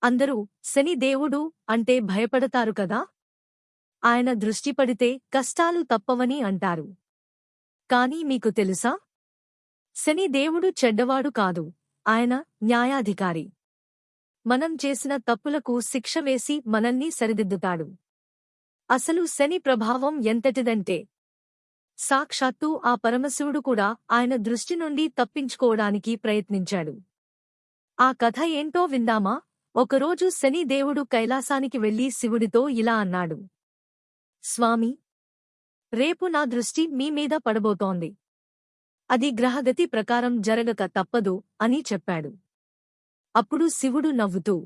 అందరూ శని దేవుడు అంటే భయపడతారు కదా. ఆయన దృష్టి పడితే కష్టాలు తప్పవని అంటారు. కానీ మీకు తెలుసా, శని దేవుడు చెడ్డవాడు కాదు, ఆయన న్యాయాధికారి. మనం చేసిన తప్పులకు శిక్ష వేసి మనల్ని సరిదిద్దుతాడు. అసలు శని ప్రభావం ఎంతటిదంటే, సాక్షాత్తు ఆ పరమశివుడు కూడా ఆయన దృష్టి నుండి తప్పించుకోవడానికి ప్రయత్నించాడు. ఆ కథ ఏంటో విందామా. ఒకరోజు శని దేవుడు కైలాసానికి వెళ్లి శివుడితో ఇలా అన్నాడు: స్వామీ, రేపు నా దృష్టి మీ మీద పడబోతోంది. అది గ్రహగతి ప్రకారం జరగక తప్పదు అని చెప్పాడు. అప్పుడు శివుడు నవ్వుతూ,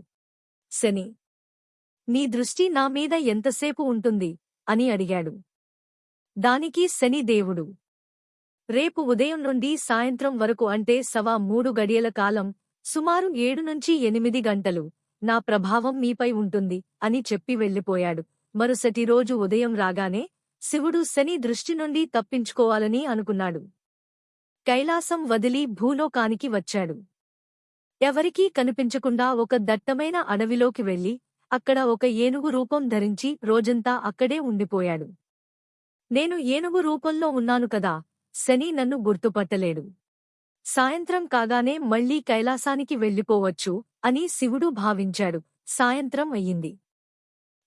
శని, నీ దృష్టి నా మీద ఎంతసేపు ఉంటుంది అని అడిగాడు. దానికి శని దేవుడు, రేపు ఉదయం నుండి సాయంత్రం వరకు అంటే 3 గడియల కాలం, సుమారు 7 నుంచి 8 గంటలు నా ప్రభావం మీపై ఉంటుంది అని చెప్పి వెళ్ళిపోయాడు. మరుసటి రోజు ఉదయం రాగానే శివుడు శని దృష్టి నుండి తప్పించుకోవాలని అనుకున్నాడు. కైలాసం వదిలి భూలోకానికి వచ్చాడు. ఎవరికీ కనిపించకుండా ఒక దట్టమైన అడవిలోకి వెళ్లి అక్కడ ఒక ఏనుగు రూపం ధరించి రోజంతా అక్కడే ఉండిపోయాడు. నేను ఏనుగు రూపంలో ఉన్నాను కదా, శని నన్ను గుర్తుపట్టలేడు. సాయంత్రం కాగానే మళ్లీ కైలాసానికి వెళ్ళిపోవచ్చు అని శివుడు భావించాడు. సాయంత్రం అయ్యింది.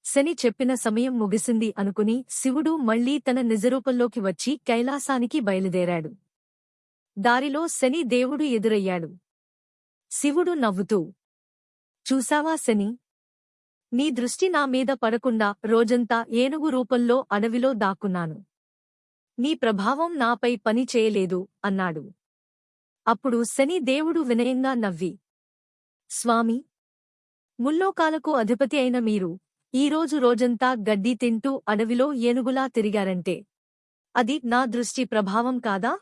శని చెప్పిన సమయం ముగిసింది అనుకుని శివుడు మళ్లీ తన నిజరూపంలోకి వచ్చి కైలాసానికి బయలుదేరాడు. దారిలో శని దేవుడు ఎదురయ్యాడు. శివుడు నవ్వుతూ, చూసావా శని, నీ దృష్టి నా మీద పడకుండా రోజంతా ఏనుగు రూపంలో అడవిలో దాక్కున్నాను. నీ ప్రభావం నాపై పని చేయలేదు అన్నాడు. అప్పుడు శని దేవుడు వినయంగా నవ్వి, స్వామీ, ముల్లోకాలకు అధిపతి అయిన మీరు ఈరోజు రోజంతా గడ్డి తింటూ అడవిలో ఏనుగులా తిరిగారంటే అది నా దృష్టి ప్రభావం కాదా?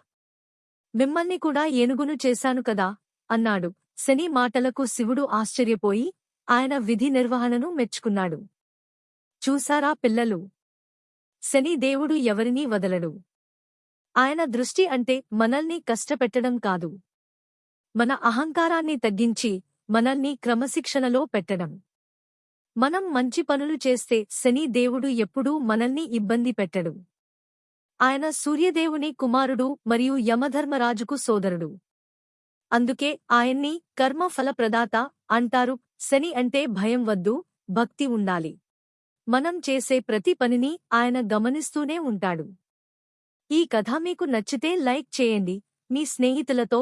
మిమ్మల్ని కూడా ఏనుగును చేశాను కదా అన్నాడు. శని మాటలకు శివుడు ఆశ్చర్యపోయి ఆయన విధి నిర్వహణను మెచ్చుకున్నాడు. చూసారా పిల్లలు, శని దేవుడు ఎవరినీ వదలడు. ఆయన దృష్టి అంటే మనల్ని కష్టపెట్టడం కాదు, మన అహంకారాన్ని తగ్గించి మనల్ని క్రమశిక్షణలో పెట్టడం. మనం మంచి పనులు చేస్తే శని దేవుడు ఎప్పుడూ మనల్ని ఇబ్బంది పెట్టడు. ఆయన సూర్యదేవుని కుమారుడు మరియు యమధర్మరాజుకు సోదరుడు. అందుకే ఆయన్ని కర్మఫల ప్రదాత అంటారు. శని అంటే భయం వద్దు, భక్తి ఉండాలి. మనం చేసే ప్రతి పనిని ఆయన గమనిస్తూనే ఉంటాడు. ఈ కథ మీకు నచ్చితే లైక్ చేయండి, మీ స్నేహితులతో